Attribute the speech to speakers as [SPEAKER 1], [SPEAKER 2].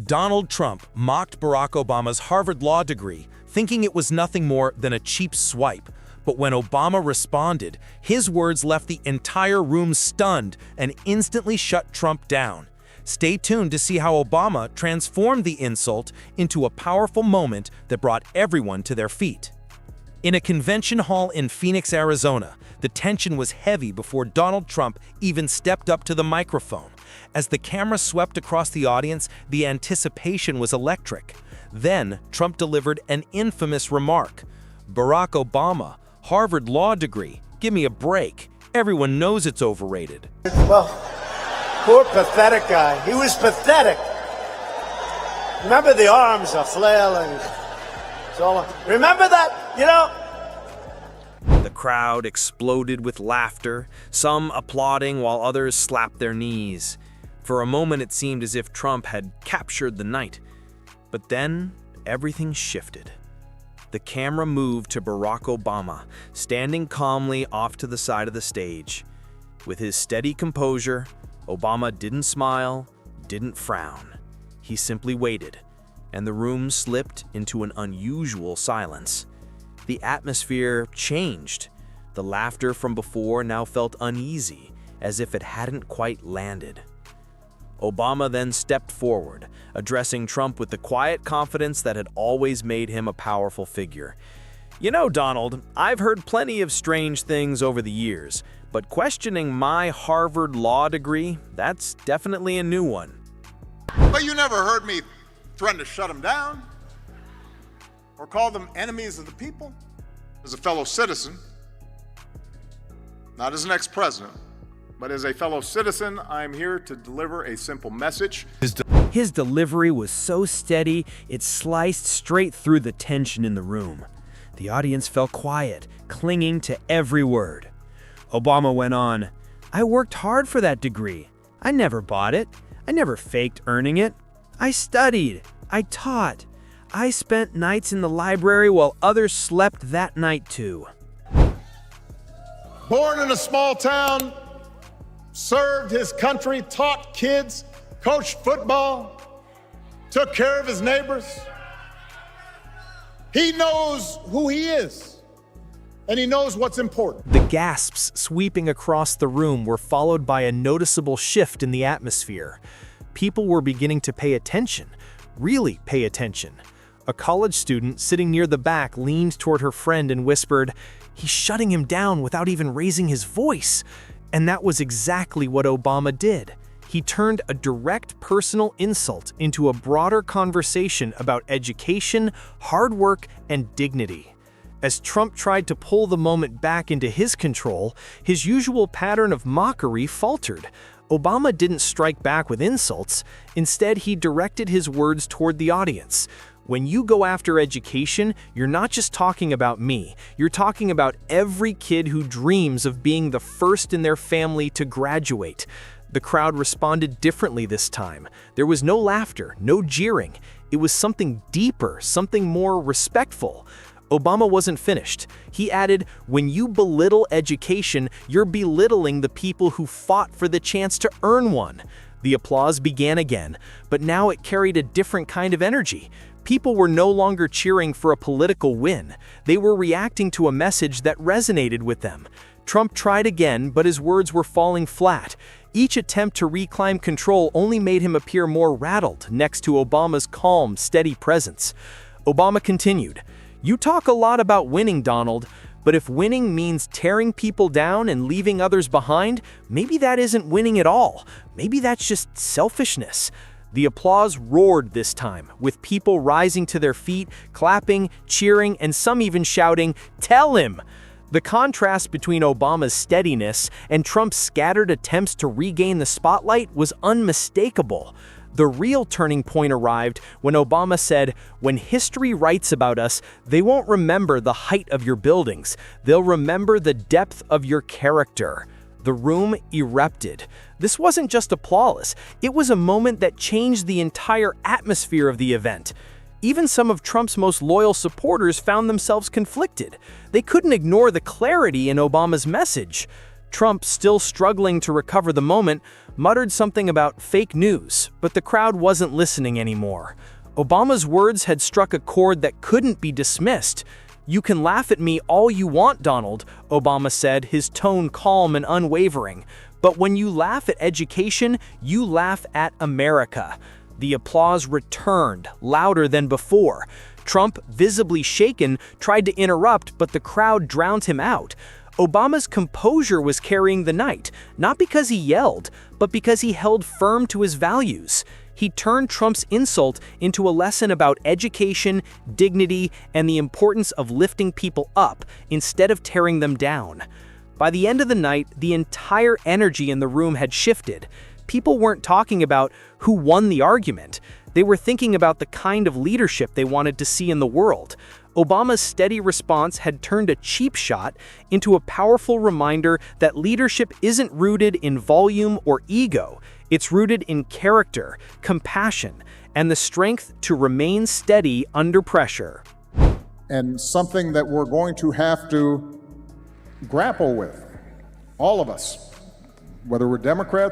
[SPEAKER 1] Donald Trump mocked Barack Obama's Harvard Law degree, thinking it was nothing more than a cheap swipe. But when Obama responded, his words left the entire room stunned and instantly shut Trump down. Stay tuned to see how Obama transformed the insult into a powerful moment that brought everyone to their feet. In a convention hall in Phoenix, Arizona, the tension was heavy before Donald Trump even stepped up to the microphone. As the camera swept across the audience, the anticipation was electric. Then, Trump delivered an infamous remark. "Barack Obama, Harvard Law degree, give me a break. Everyone knows it's overrated."
[SPEAKER 2] Well, poor pathetic guy. He was pathetic. Remember, the arms are flailing. Remember that, you know?
[SPEAKER 1] The crowd exploded with laughter, some applauding while others slapped their knees. For a moment it seemed as if Trump had captured the night. But then everything shifted. The camera moved to Barack Obama, standing calmly off to the side of the stage. With his steady composure, Obama didn't smile, didn't frown. He simply waited, and the room slipped into an unusual silence. The atmosphere changed. The laughter from before now felt uneasy, as if it hadn't quite landed. Obama then stepped forward, addressing Trump with the quiet confidence that had always made him a powerful figure. "You know, Donald, I've heard plenty of strange things over the years, but questioning my Harvard Law degree, that's definitely a new one."
[SPEAKER 3] But you never heard me threaten to shut them down or call them enemies of the people. As a fellow citizen, not as an ex-president, but as a fellow citizen, I'm here to deliver a simple message.
[SPEAKER 4] His delivery was so steady, it sliced straight through the tension in the room. The audience fell quiet, clinging to every word. Obama went on, "I worked hard for that degree. I never bought it. I never faked earning it. I studied. I taught. I spent nights in the library while others slept that night too."
[SPEAKER 3] Born in a small town, served his country, taught kids, coached football, took care of his neighbors. He knows who he is, and he knows what's important.
[SPEAKER 4] The gasps sweeping across the room were followed by a noticeable shift in the atmosphere. People were beginning to pay attention, really pay attention. A college student sitting near the back leaned toward her friend and whispered, "He's shutting him down without even raising his voice." And that was exactly what Obama did. He turned a direct personal insult into a broader conversation about education, hard work, and dignity. As Trump tried to pull the moment back into his control, his usual pattern of mockery faltered. Obama didn't strike back with insults. Instead, he directed his words toward the audience. "When you go after education, you're not just talking about me. You're talking about every kid who dreams of being the first in their family to graduate." The crowd responded differently this time. There was no laughter, no jeering. It was something deeper, something more respectful. Obama wasn't finished. He added, "When you belittle education, you're belittling the people who fought for the chance to earn one." The applause began again, but now it carried a different kind of energy. People were no longer cheering for a political win. They were reacting to a message that resonated with them. Trump tried again, but his words were falling flat. Each attempt to reclaim control only made him appear more rattled next to Obama's calm, steady presence. Obama continued, "You talk a lot about winning, Donald, but if winning means tearing people down and leaving others behind, maybe that isn't winning at all. Maybe that's just selfishness." The applause roared this time, with people rising to their feet, clapping, cheering, and some even shouting, "Tell him!" The contrast between Obama's steadiness and Trump's scattered attempts to regain the spotlight was unmistakable. The real turning point arrived when Obama said, "When history writes about us, they won't remember the height of your buildings. They'll remember the depth of your character." The room erupted. This wasn't just applause. It was a moment that changed the entire atmosphere of the event. Even some of Trump's most loyal supporters found themselves conflicted. They couldn't ignore the clarity in Obama's message. Trump, still struggling to recover the moment, muttered something about fake news, but the crowd wasn't listening anymore. Obama's words had struck a chord that couldn't be dismissed. "You can laugh at me all you want, Donald," Obama said, his tone calm and unwavering. "But when you laugh at education, you laugh at America." The applause returned, louder than before. Trump, visibly shaken, tried to interrupt, but the crowd drowned him out. Obama's composure was carrying the night, not because he yelled, but because he held firm to his values. He turned Trump's insult into a lesson about education, dignity, and the importance of lifting people up instead of tearing them down. By the end of the night, the entire energy in the room had shifted. People weren't talking about who won the argument. They were thinking about the kind of leadership they wanted to see in the world. Obama's steady response had turned a cheap shot into a powerful reminder that leadership isn't rooted in volume or ego. It's rooted in character, compassion, and the strength to remain steady under pressure.
[SPEAKER 3] And something that we're going to have to grapple with, all of us, whether we're Democrats